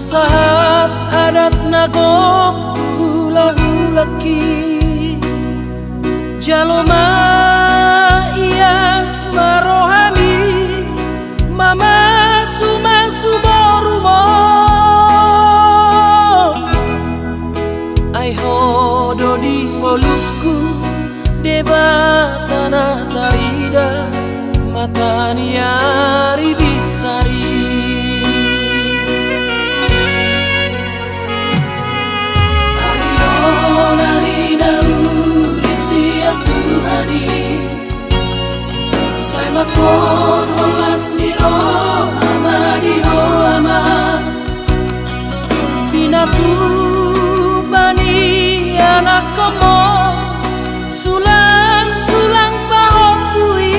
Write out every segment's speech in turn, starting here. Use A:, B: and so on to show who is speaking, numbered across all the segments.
A: sahat adat nagok hula-hulaki jaloma ias marohami mama suma suborumo ai hodo di poluku debatana tarida mataniari bisari Lakon holas niro ama diro ama binatu bani anak komo sulang sulang pahopui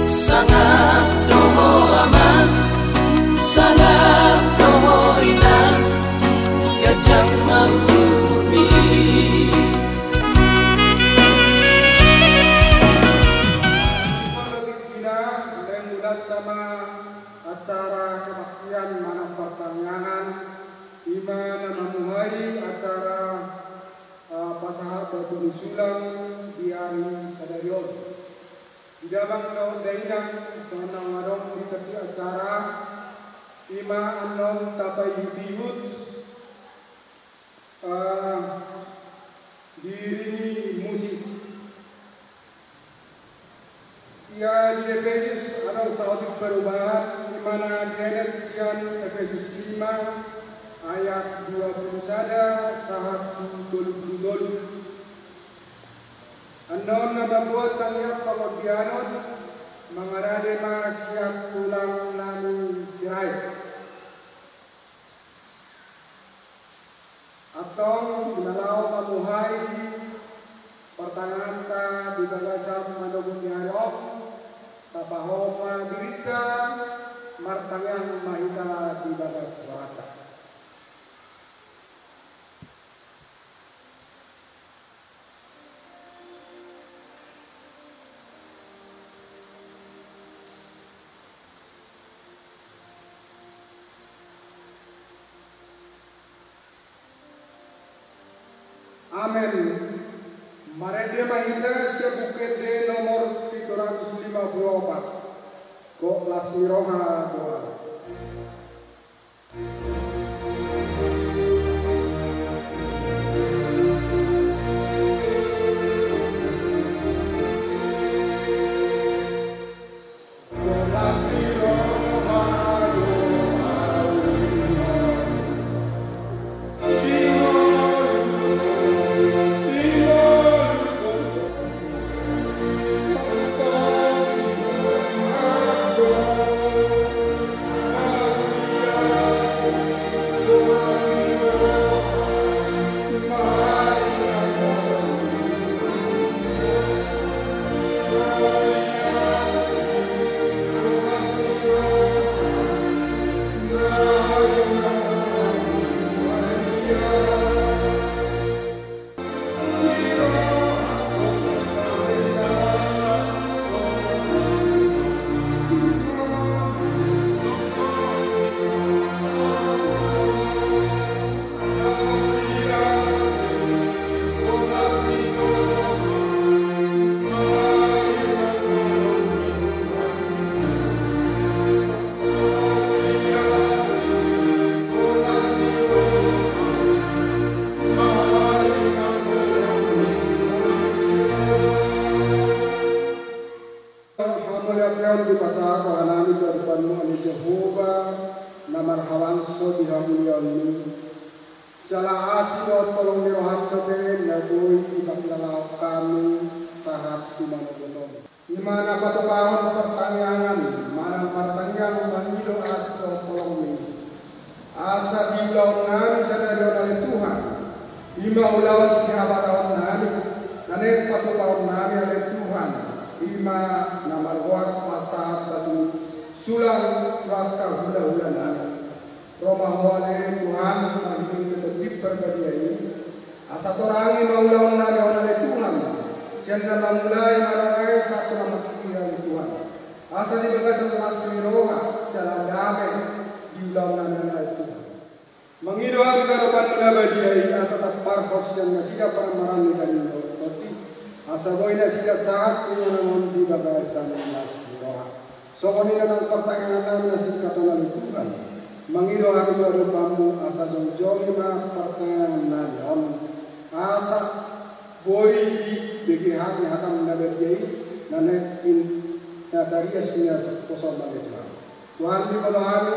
A: sangat doho aman sangat doho inan gajang mau
B: acara kebaktian manang pertanian dimana memuai acara pasaha batu sulam di hari sadarion idabang daun dainang sonang madong di tepi acara ima anom tabai yudihut dirini musik ia di Efesus ada satu perubahan di mana di Efesian Efesus 5 ayat 20 sada sahat dulu anon nada buat tangiap pagodianon mengarade masyak tulang nami sirai atau menalau mamuhai pertangahan ta di bagasam manubun di harok tapahoma dirika martangan mahita di bagas warata. Amen. Maredia mahita siya bukit de nomor 754 kok lasmi roha doa. di pasar bahanami tu adipanu ani Jehovah namar hawanso di hamuliani salah asiro tolong dirohat tobe nabui ibaklalau kami sahat tumanu botom imana patokahon pertanyaan mana pertanyaan manilo asiro tolong ni asa diulau nami sadarion oleh Tuhan ima ulawan sahabat nami kanen patokahon nami oleh Tuhan ima namar war pasar batu sulang waka hula-hula nami Roma wale Tuhan ini tetap diperbadiai asa torangi maulaun nami oleh Tuhan sianda mamulai marangai satu nama kiri Tuhan asa dibaga setelah roha jalan Mengidoan karoban nabadiai asa taparhos yang masih paramaran ni kami toti asa boina sida saat namun di bagasan nas roha. So konina nang pertanyaan nasib katona Tuhan. Mengidoan karobanmu asa jongjong ma pertanyaan naon asa boy bagi hati hatam nabadiai nanet in natarias niya kosong bagi Tuhan. Tuhan di kami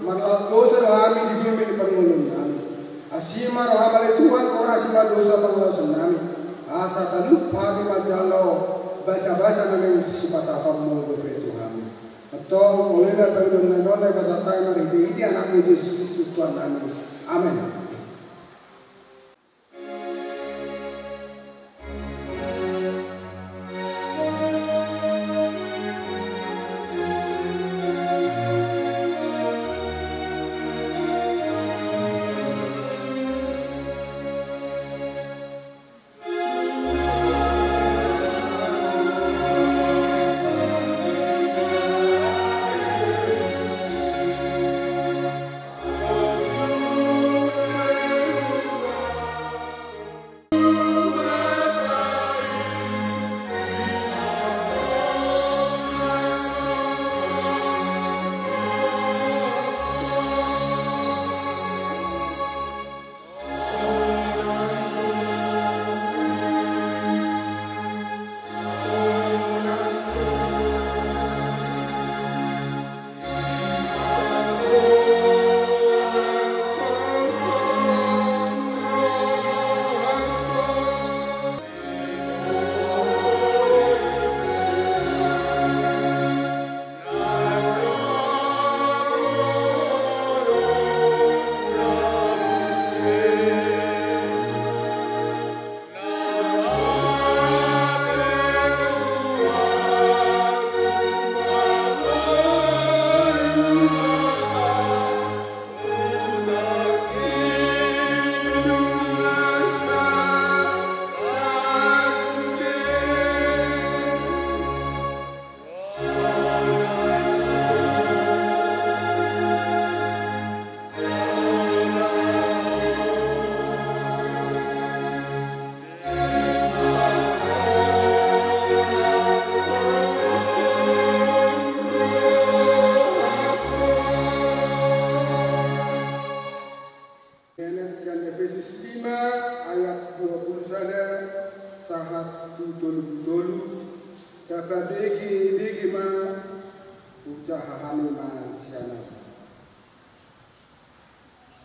B: marlaw dosa rohami di bumi di pangulun kami. Asima rohamale Tuhan ora asima dosa pangulasan kami. Asa talup kami majalo basa-basa nang sipasa kamu dope Tuhan. Atau oleh na pagdon na non basa tayo na hindi anak ni Yesus Kristus Tuhan kami. Amen.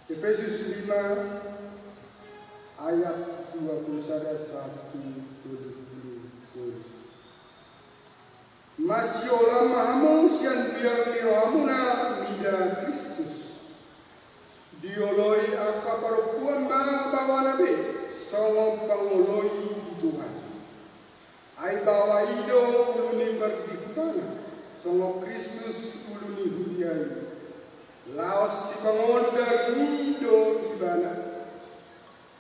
B: Efesus 5 ayat 21-1. Masih olam mahamu sian biar niramuna mida Kristus. Dioloi aka perempuan ma bawa nabi songo pangoloi Tuhan. Ai bawa ido uluni berdihutana songo Kristus uluni huriai. Laos si pangolo dari ido ibana.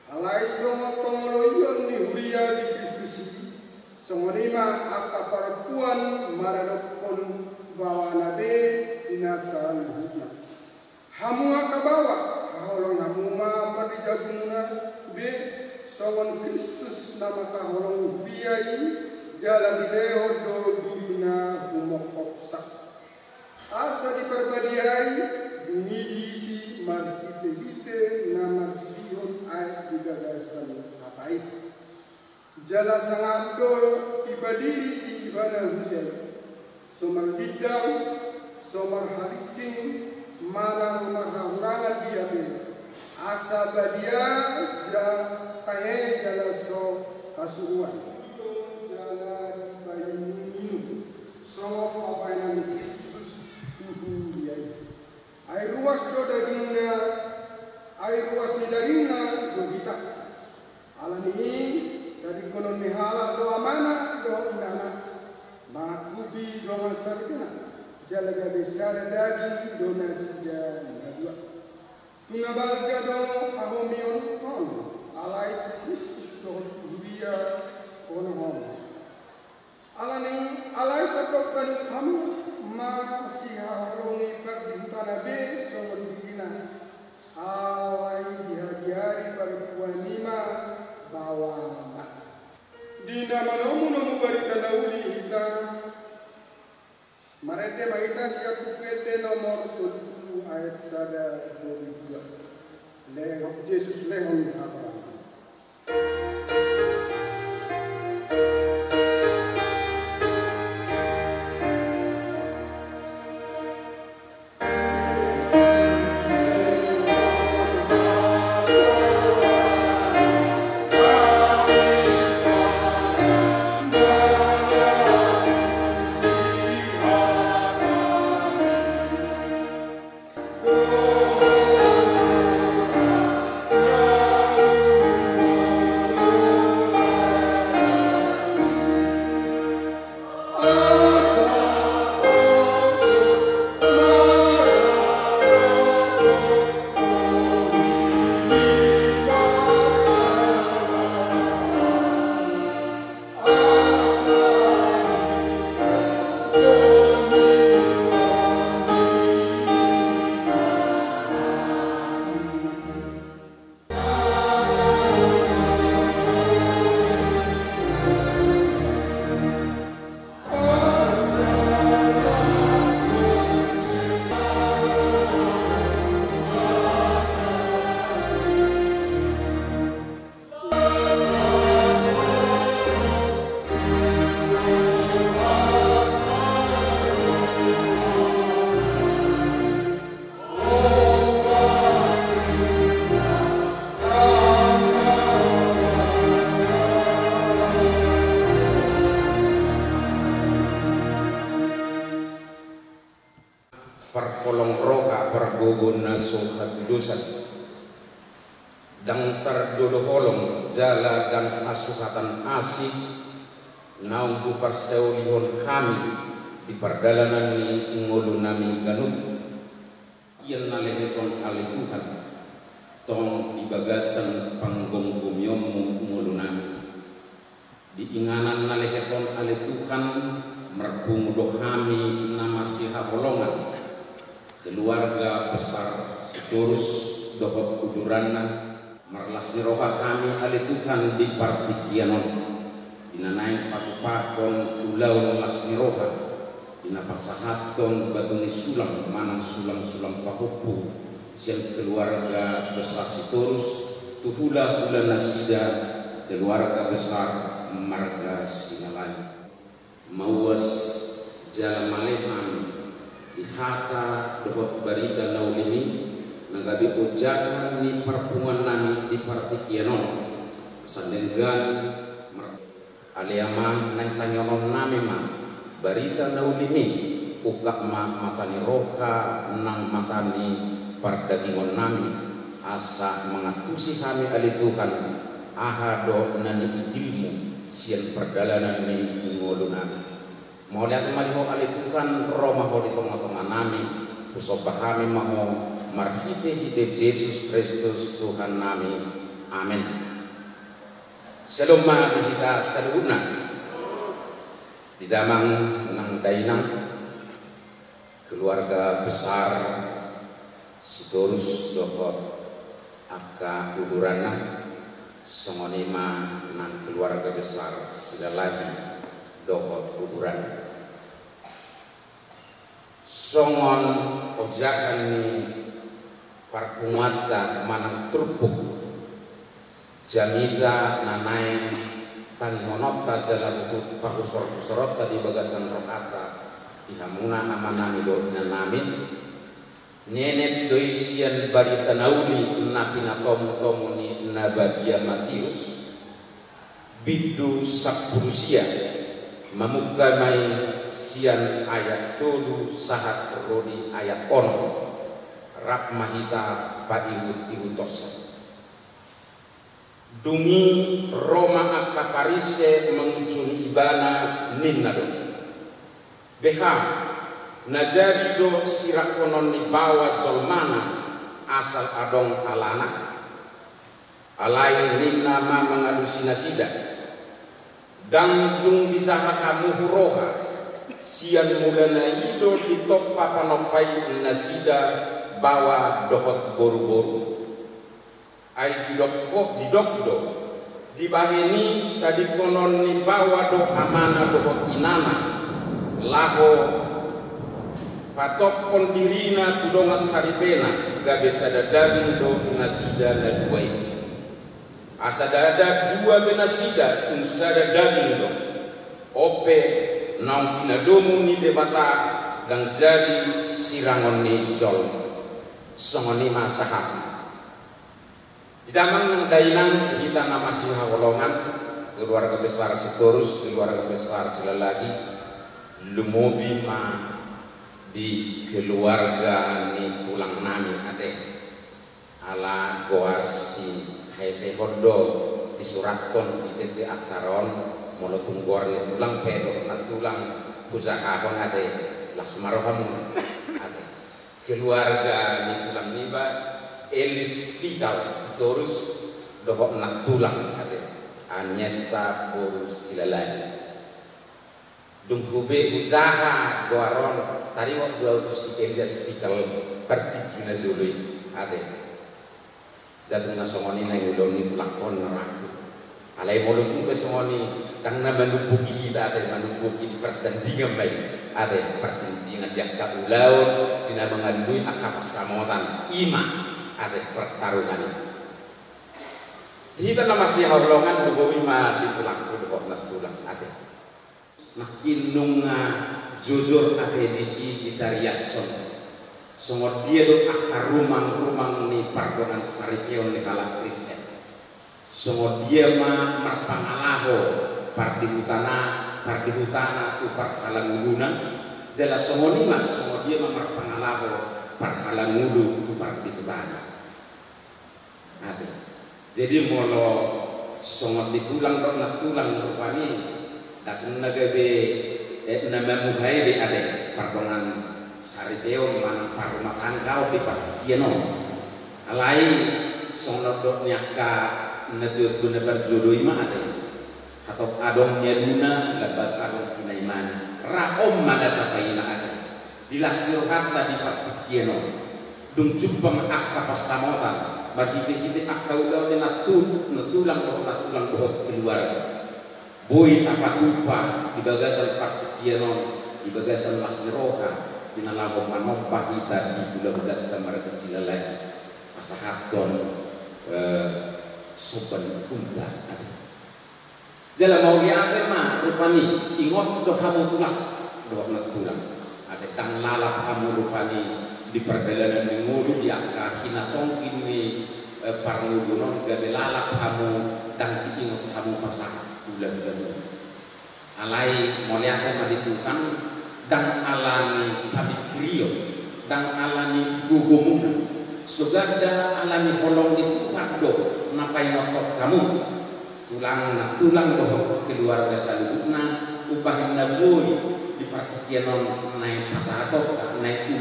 B: Alai songo pangoloion ni huria di Kristus ini. Songo nima aka perempuan maradokon bawa nabi inasan hutna. Hamu aka bawa haholong hamu ma pardijaguna be songon Kristus nama kaholong biai jalan dileo do durina humokop sak. Asa diperbadiai ngidisi marhite-hite nama dihon ay digagasan apai. Jala sangat do ibadiri di ibana hujai. Somar hidau, somar haliking, marang mahahurangan dia be. Asa badia ja tahe jala so kasuhuan. Jala bayi minum. So papainan Kristus tuhu dia. Air ruas do dagingnya, air ruas di dagingnya do kita. Alam ini dari konon mihala do amana do indana. Makubi do ngasarkina. Jalaga besar daging do nasida nadua. Tunabalga do ahomion on. Alai Kristus do huria kono hon. Alani alai sakokkan kamu masih harungi perdintana be songon dina. Alai ina manomu nomu barita nauli hita marete maita siap kete nomor 7 ayat 1 lehong Yesus lehong apa
C: perkolong roha pergogon naso hatudusan dang terdodoholong jala dan hasukatan asih naung tu perseulihon kami di perdalanan ni ngolu nami ganut kian naleheton ali Tuhan tong di bagasan panggonggomyommu ngolu nami diinganan naleheton ali Tuhan merbung dohami namarsi habolongan keluarga besar seturus dohot udurana marlas ni roha kami ali Tuhan di partikianon dinanain patupakon ulau las ni roha dinapasahaton batuni sulam manang sulam fahupu siang keluarga besar seturus tuhula hula nasida keluarga besar marga sinalai mawas jalan malehan ihata dohot barita naulini nagabi ujakan ni perpungan nami di partikianon sandenggan aliaman nang tanyonon nami man barita naulini ukak matani roha nang matani pardagingon nami asa mengatusi kami ali Tuhan ahado nani ijilmu sian perdalanan ni ngolu nami mau lihat maliho ali Tuhan Roma ho di tengah-tengah nami kusobahami maho marhite hide Yesus Kristus Tuhan nami amin. Shalom ma kita saluna di damang nang dainang keluarga besar seturus dohot aka udurana songonima nang keluarga besar sidalahi dohot uduran songon ojakan ni parkumata manang trupuk jamita nanai tangonota jala bukut pakusor-kusorota di bagasan rokata dihamuna amanami dohina namin nenek doisian barita nauli napina tomu ni nabadia Matius bidu sapurusia mamugamay sian ayat tulu sahat rodi ayat ono rak mahita paiut-iutosa dungi Roma akaparise mengucun ibana ninnado beha najari do sirakonon ni bawa zolmana asal adong alana alai ninna ma mengalusi nasida dan dung disaha kamu huroha sian mulana ido di top papanopai nasida bawa dohot boru-boru ai didokdo di bahini tadi konon ni bawa do amana do inana laho patok pondirina tudonga saripena gabe sada daging do nasida na duai asada ada dua benasida tun sada daging do ope naung pinadomu ni debata dan jadi sirangon ni jol songoni masahak Idamang ng dainang kita nama siha golongan keluarga besar setorus keluarga besar selalagi lumobi ma di keluarga ni tulang nami ate ala goar si hete hodo di suraton di tete aksaron molo tunggor ni tulang pedo na tulang kuzakahon ate lasmaroham ate keluarga ni tulang niba Elis vital setorus dohok nak tulang ate Anyesta porus silalagi dung hube uzaha goaron tari waktu auto si Elias vital partikina zului ate datang nasongoni na nguloni tulang kon naraku alai molo tunggu songoni tang na manupuki kita ate manupuki di pertandingan baik ate pertandingan dia kaulaun dina mengandui akapasamotan ima ada pertarungan ini. Kita nama si haulongan bukawi ma ditulang kudok nak tulang ada. Makin nunga jujur ada edisi kita riason. Sungguh dia do akar rumang ni pardongan sarikeon ni kala Kristen. Sungguh dia ma marpangalaho pardibutana tu parkalangulunan. Jelas sungguh ni mas sungguh dia ma marpangalaho parkalangulu tu pardibutana. Ade. Jadi molo songot ditulang nak tulang rupani datun nagabe nama muhai de ade pardongan sariteo mana parumah tangga di partikiano alai songot dok nyaka natiut guna berjodoh ima ade atau adong nyaduna lebat adong pinaimana raom mana tapaina ade dilasir harta di partikiano dung jupang akka pasamotan marhite-hite akau daw ni natulang doh keluarga boy tapatupa di bagasan partikianon di bagasan masniroha dinalabong manong pahita di bulan-bulan tamar kesilalay pasahaton soban punta jala mau liate ma rupani ingot do kamu tulang do natulang ada tang lalap kamu rupani di perjalanan mengulu di angka hinatong ini parmudunon gabe lalap kamu dan diingat kamu pasang bulan-bulan alai moliakan maditukan dan alami kami krio dan alami gugumuna sugada alami holong itu kado napai notok kamu tulang doh keluarga saludna upahin nabui di partikianon naik pasahatok naik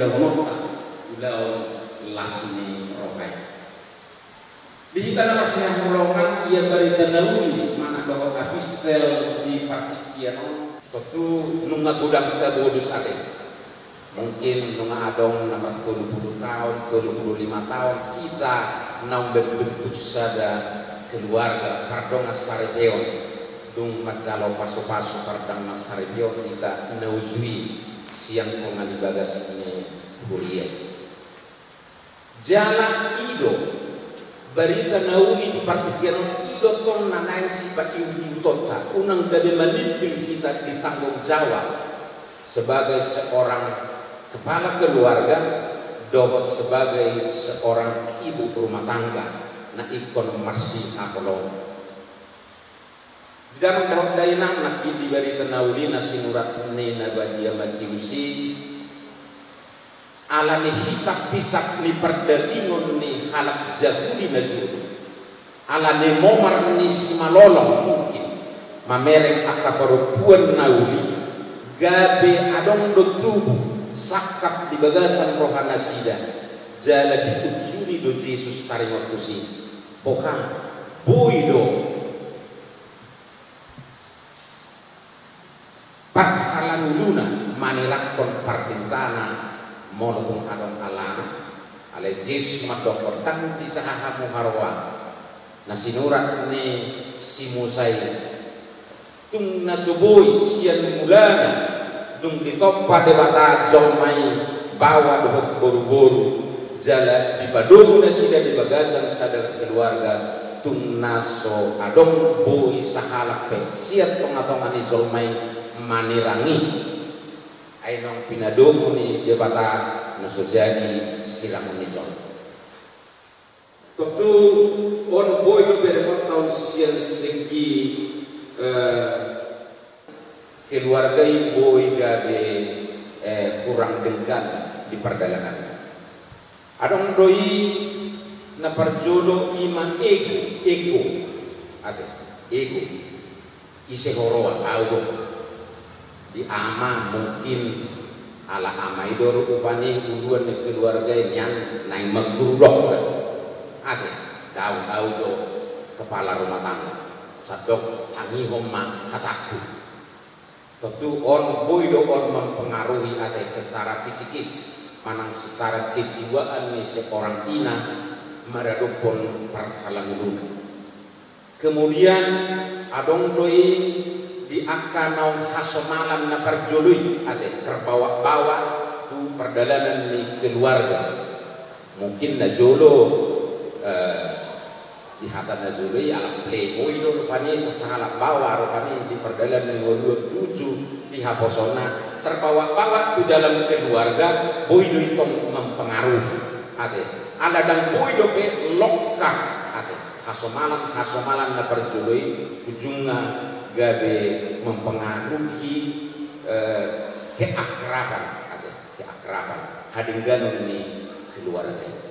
C: udah lasni rokai di tanah masih rolongan ia berita naluri mana doa apistel di partikian tentu nunga gudang kita bodus ate mungkin nunga adong nomor 30 tahun 35 tahun kita nang bentuk sada keluarga pardong asaripeon dung macalo paso-paso pardang asaripeon kita nauzui siang kongan di bagas ni kuliah jalan ido berita nauli di partikian ido ton nanang si baki utota unang gabe manipil kita ditanggung jawab sebagai seorang kepala keluarga dohot sebagai seorang ibu rumah tangga na ikon marsi apolong di dalam daun dainang nakil di berita nauli na sinurat ni nabadia matiusi ala ni hisap-hisap ni perdagingon ni halak jaguli na yun ala ni momar ni simalolong mungkin mamereng akaparupuan nauli gabe adong do tubuh sakap di bagasan rohana sida jala di ujuri do Jesus taring waktu si pohang boido pathalanguluna manilakon partintana monotung adong alana ale Yesus madokor tang di sahahamu harwa na sinurat ni simusai tung nasubui sian mulana dung ditoppa debata jomai bawa dohot boru-boru jala dipadugu na sida di bagasan sadar keluarga tung naso adong boi sahalak pe siat pengatongan ni jomai manirangi ainong pinadugu ni debata naso jadi silang menijol tentu on boy do berempat tahun sian segi keluarga boy gabe kurang denggan di perdalangan adong doi na parjodo ima ego ate ego ise horoa audo di ama mungkin ala ama idoro upani uluan ni keluarga yang naik megurudok ate daun audo kepala rumah tangga sadok tangi homa kataku tentu on boydo on mempengaruhi ate secara fisikis manang secara kejiwaan ni seorang ina meradupun perhalangan kemudian adong doi di akanau hasomalan na perjului ate terbawa-bawa tu perjalanan ni keluarga mungkin na jolo di hatan na jolo alam playboy do rupanya sesahala bawa rupanya di perjalanan ngolud tuju di haposona terbawa-bawa tu dalam keluarga boy do itong mempengaruhi ate ada dan boy do pe lokka ate hasomalan na perjului ujungnya gabe mempengaruhi keakraban hadingganon ni keluarga.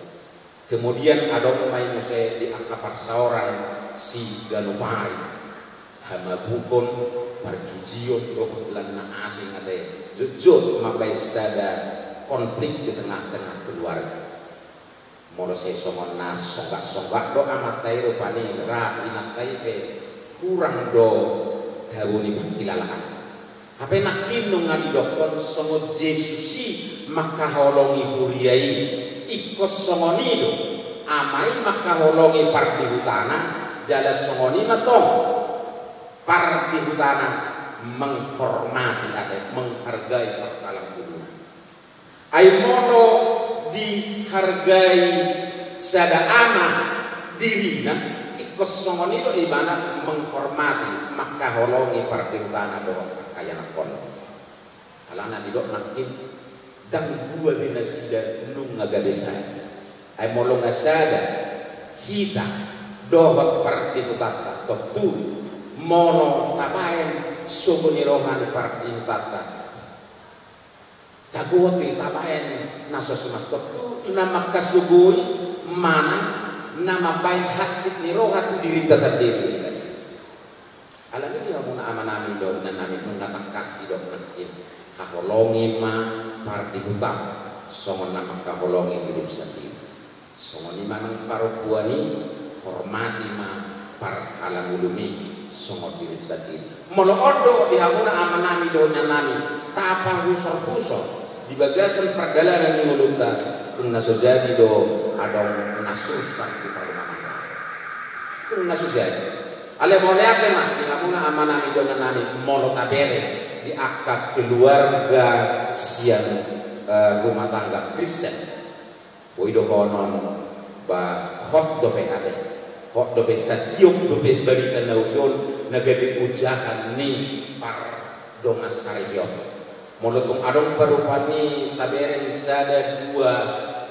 C: Kemudian adong may muse di akapar saoran si ganumari hamabukon parjujion rokot lan na asing ate jujur mabay sada konflik di tengah-tengah keluarga. Molo se songon nas songgak-songgak do amat tay rupani ra inak tay pe kurang do dawuni pangkilalaan hape nak kinung ngadi dokon songo Jesusi maka holongi huriai ikos songonido amai maka holongi parti hutana jala songoni matong parti hutana menghormati atau menghargai perkalang dunia ai mono dihargai sada ama dirina kosongoni do ibana menghormati maka holongi pardintana do kayana kono alana didok nakin dan dua binasida nung ngagadesa ay molong asada hita dohot pardintata totu mono tabayan sugoni rohani pardintata taguti tabayan nasosumat totu nama kasugui mana nama baik haksik ni roha tu diri kita sendiri. Alam ini dia muna amanami do nanami muna tangkas di do nakin kaholongi ma parti hutang songon nama kaholongi hidup sendiri. Songon ima nang paropuani hormati ma par halamulumi songon hidup sendiri. Mono odo dia muna amanami do nanami tapa husor-husor di bagasan perjalanan ni ulunta tung naso jadi do adong nasusan di rumah tangga tung naso jadi ale moleake mah di hamuna amanami do nanami molo tabere di akad keluarga siang rumah tangga Kristen boido honon ba hot do pe ade hot do pe tatiok do pe barita naudon nagabe ujahan ni par dongas sariyot molotung adong parupani taberen sada dua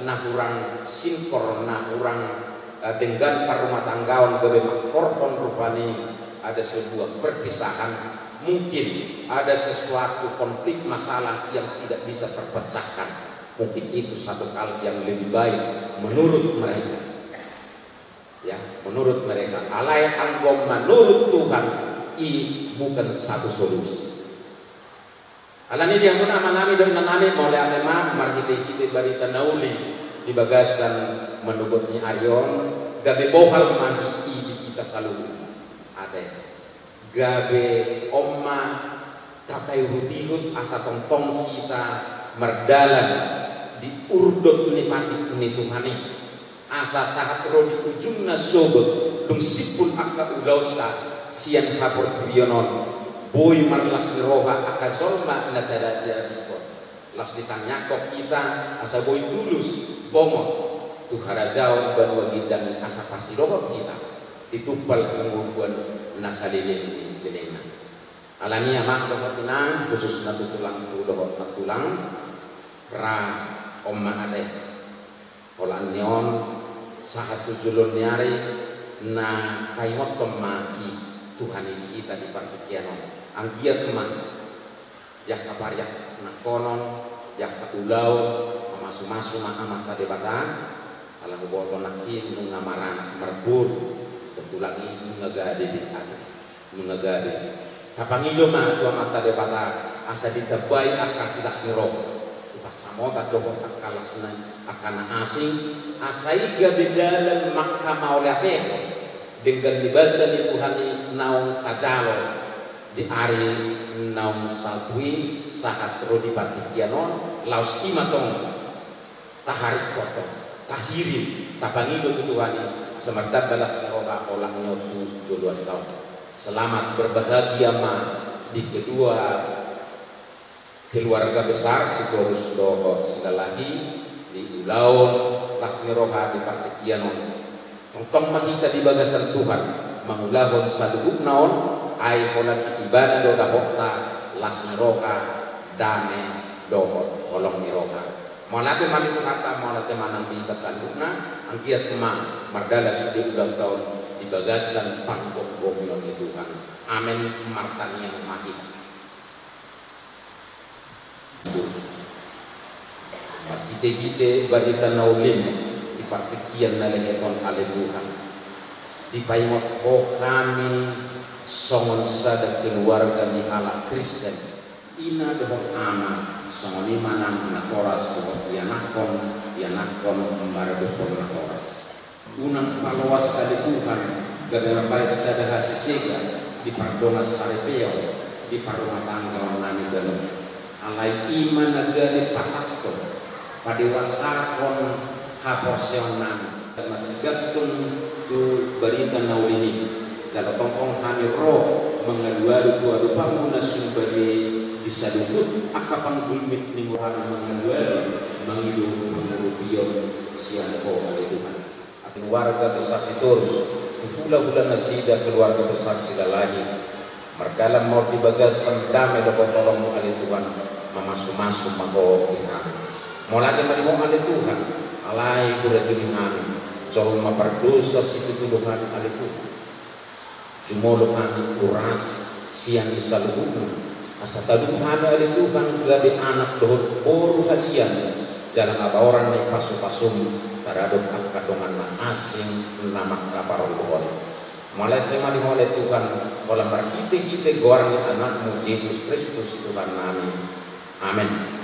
C: nahurang sinkor nahurang dengan parumah tanggawan gabe makorhon rupani ada sebuah perpisahan mungkin ada sesuatu konflik masalah yang tidak bisa terpecahkan mungkin itu satu hal yang lebih baik menurut mereka ya menurut mereka alai anggom menurut Tuhan ini bukan satu solusi. Alani dia muna amanami dan nanami mulai atema marhite-hite barita nauli di bagasan menugutnya Aryon gabe bohal mahi di kita salu ate gabe omma takai rutihut asa tongtong kita merdalan di urdot ni pati ni Tuhani asa sahat ro di ujungna sobot dung sipun akka ulaut ta sian hapor trionon boy marlas ni roha akka zolma na tadada dikon las ditanya kok kita asa boy tulus bongo tu harajau banwa gidang asa pasti roha kita ditupal penguruan nasalilin di jelena alani amak roha tinang khusus natu tulang tu roha tulang ra omma ade olan nyon saat tujulun nyari na kaimot kemahi Tuhan kita di partikianon anggiat mah yak kaparyak na konon yak kaulau masu-masu mah amat tade bata ala boto nakin nung namaran merbur betul lagi ngagade di ada ngagade tapangido mah tu amat tade bata asa ditebai akasilas niro pas samota dohon akalasna akana asing asaiga bedalan mahkamah oleh dengan libasan di Tuhan naung tajalo di hari naung salpui saat rodi partikianon laus imatong tahari koto tahirin tapangido tu Tuhan semerta balas ngeroka olang nyotu jodoh saw selamat berbahagia ma di kedua keluarga besar sigorus doho segalahi di ulaun las ngeroka di partikianon tong mahita di bagasan Tuhan mangulahon saduguk naon ai holan ibadah do dapokta las neroka dane dohot holong neroka malate maliku kata malate manang di tasandukna angkiat ma mardala sudi ulang tahun di bagasan pangkok gomion Tuhan amin martani yang mahit hite-hite barita naulin partikian naleheton ale Tuhan di paimot kami songon sada keluarga ni ala Kristen ina dohon ama songon imanang natoras dohon yanakon kembara dohon natoras unang palawas ale Tuhan gara bae sada hasisega di pardona sarepeo di parumah tangga nami galon alai iman nagane patakko padewasakon kaporsionan masih gatun tu berita naulini jika tongkong kami roh mengaduari tua rupa muna sumbari disadukut akapan gulmit ninguhana mengaduari mengidu mengurupion sianko oleh Tuhan keluarga besar sitorus hula-hula nasida keluarga besar silalahi merdalam mau dibagasan damai dapat tolong oleh Tuhan memasu-masu maho Tuhan mau lagi merimau oleh Tuhan alai kurajulin kami jauh memperdosa situ tuduhan oleh Tuhan jumolo kami kuras siang disaluhun asa taduh kami oleh Tuhan gade anak dohot boru hasian jalan apa orang naik pasu-pasum taradok akadongan asing nama kaparol Tuhan mulai tema oleh Tuhan kolam berhite-hite gorang anakmu Yesus Kristus Tuhan kami amin.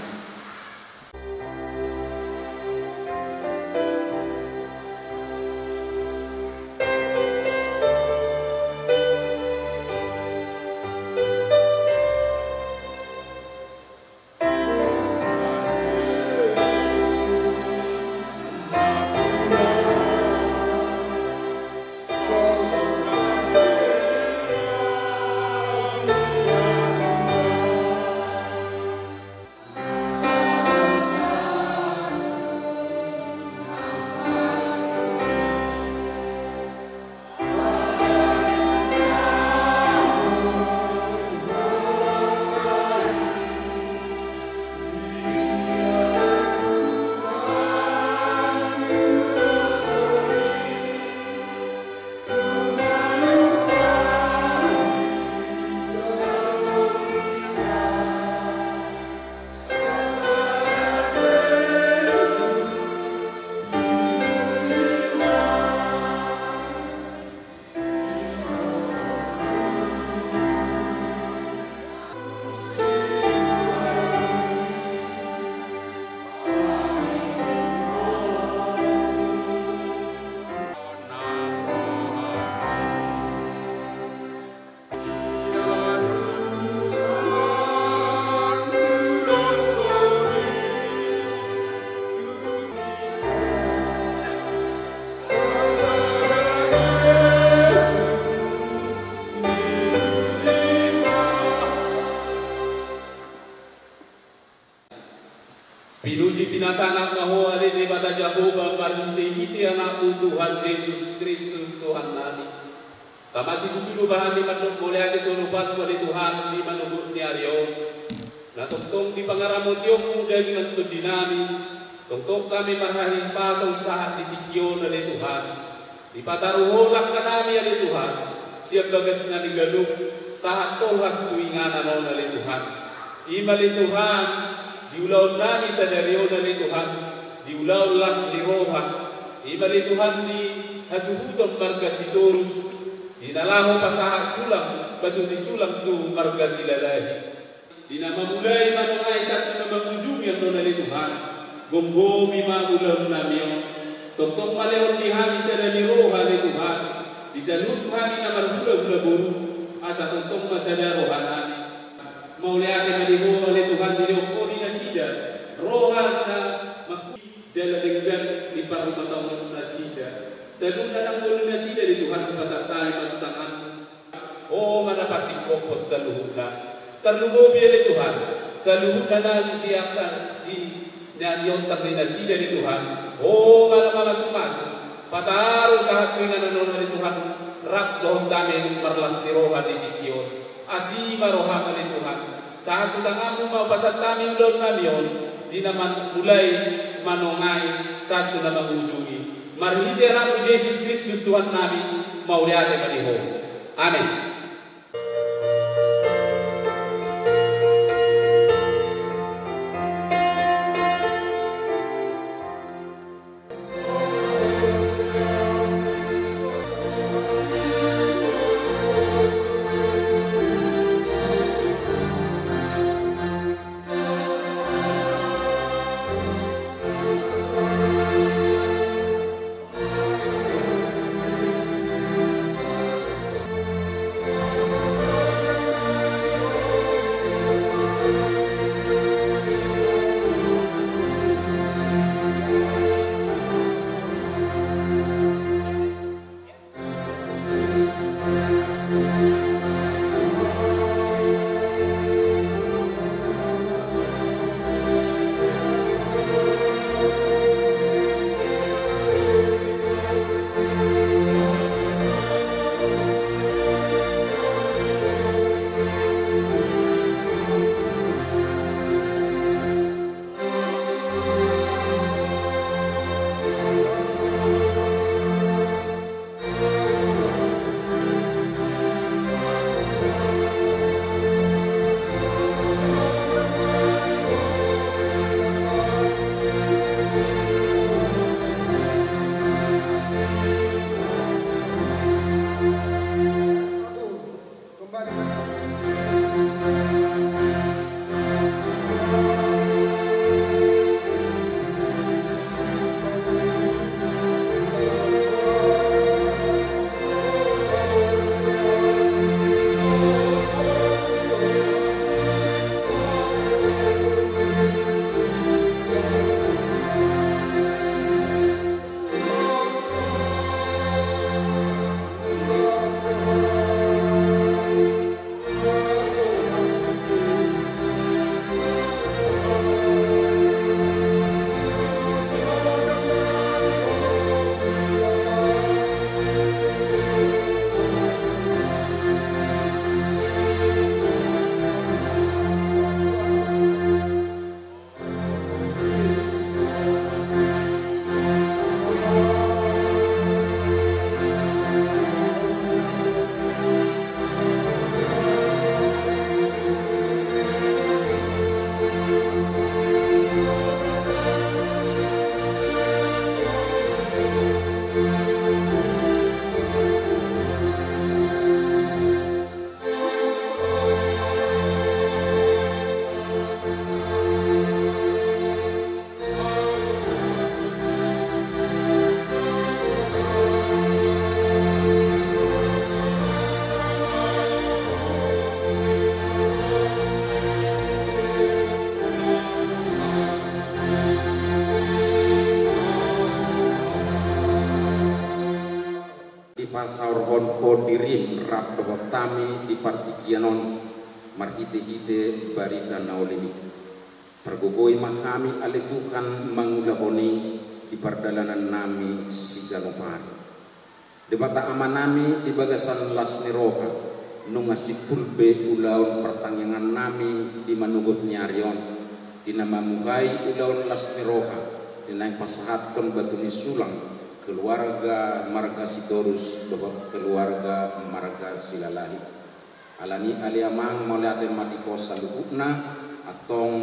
D: Pinuji pinasangat maho ari di pada Jehovah marhiti-hiti anakku Tuhan Yesus Kristus Tuhan Nabi. Tamasi tutulo bahan di manuk boleh ati tulupat ko di Tuhan di manugut ni Aryo. Na tongtong di pangaramot yung muda di mantud dinami. Tongtong kami marhahis pasang sahat di tikyo na ni Tuhan. Di pataruholak ka nami ali Tuhan. Siap bagas na ni Galuk sahat tolhas tuingan na ni Tuhan. Imali Tuhan. Diulaw nami sa daryo na ni Tuhan, diulaw las ni Roha, ibali Tuhan di hasuhuton marga si Torus, dinalaho pasahak sulam, batu di sulam tu marga si Lalahi. Dinamamulay manungay sa ito na mangujung yan na ni Tuhan, gomgomi magulang nami, toktong malehon di hami sa ni Roha ni Tuhan, di salut hami na marhula-hula buru, asa toktong masadaro hanami. Mauliake maliho oleh Tuhan diliokoni na sida rohan na jaladenggan di parumataon na sida salun na nanggulo na sida di Tuhan pasatay magtangan o manapasing kopos sa luhod na tarlugobi ni Tuhan sa luhod na nangdiakan di nanyontang ni na sida ni Tuhan o manamamasumaso pataro sa hatwingan na nono ni Tuhan rak doon dami marlas ni rohan di Tikyon asima rohama ni Tuhan saat ulangan mau pasal kami ulang namion di naman mulai manongay saat na mangujungi marhiti anak Yesus Kristus Tuhan nabi mau lihat maliho amin.
C: pasaur honko dirim rap tami di partikianon marhite-hite barita naolimi Pergugoi mahami ale Tuhan mangulahoni di perdalanan nami si galopari. Debata amanami di bagasan las niroha nunga si pulbe ulaun pertangyangan nami di manugut nyarion di nama muhai ulaun las niroha di naik pasahaton batu nisulang keluarga marga Sitorus bahwa keluarga marga Silalahi alani aliamang moliate madikosa lukuna atong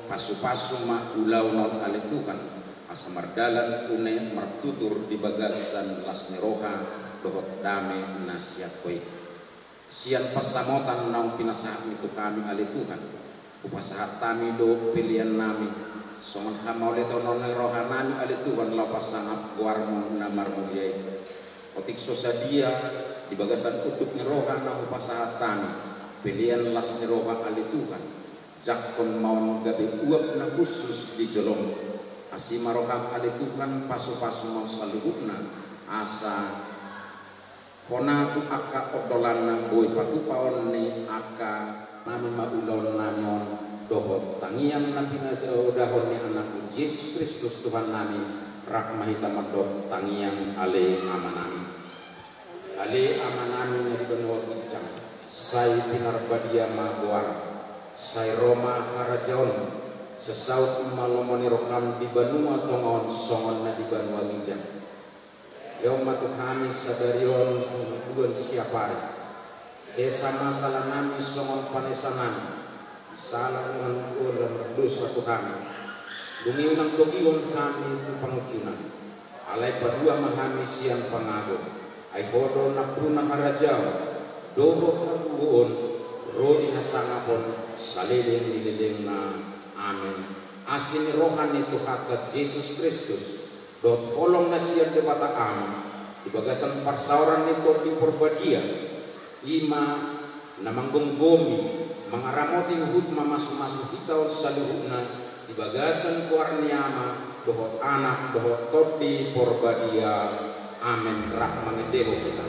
C: pasu-pasu ma ulau non aletukan asamardalan une martutur di bagasan las niroha dohot dame nasiat koi sian pasamotan naung pinasahat itu kami aletukan upasahat kami do pilihan nami songon hamaule tonon niroha nami aletukan lapas sangat warmo namar muliai otik sosadia di bagasan utuk niroha na upasahat kami pilihan las niroha aletukan jakon mau gabe uap na khusus di jolong asima roham aletukan pasu-pasu mau saluhukna asa kona tu aka odolan na boy patu paon ni aka nami maulon namion dohot tangian nabi na dahon ni anak Yesus Kristus Tuhan nami rahmahita madot tangian ale amanami dari benua bincang sai pinarbadia mabuar sai Roma harajaon sesaut malomoni roham di Banua tongon songon na di Banua Ginjang yauma tuhami sadarion bulan siapari sesama salah nami songon panesanami salah dengan ulang dosa Tuhan dungi unang togion kami itu pangucunan alai padua mahami siang pangago ai hodo na puna harajao doho kabuon rodi nasangapon salilin nililin na amin asin rohani Tuhan Yesus Kristus dot kolong na siya debata am di bagasan parsauran nito di Porbadia ima na manggonggomi mangaramoti uhud mamasu-masu hitaw sa luhuna di bagasan kuarniama dohot anak dohot tot di Porbadia amin rak mangedeho kita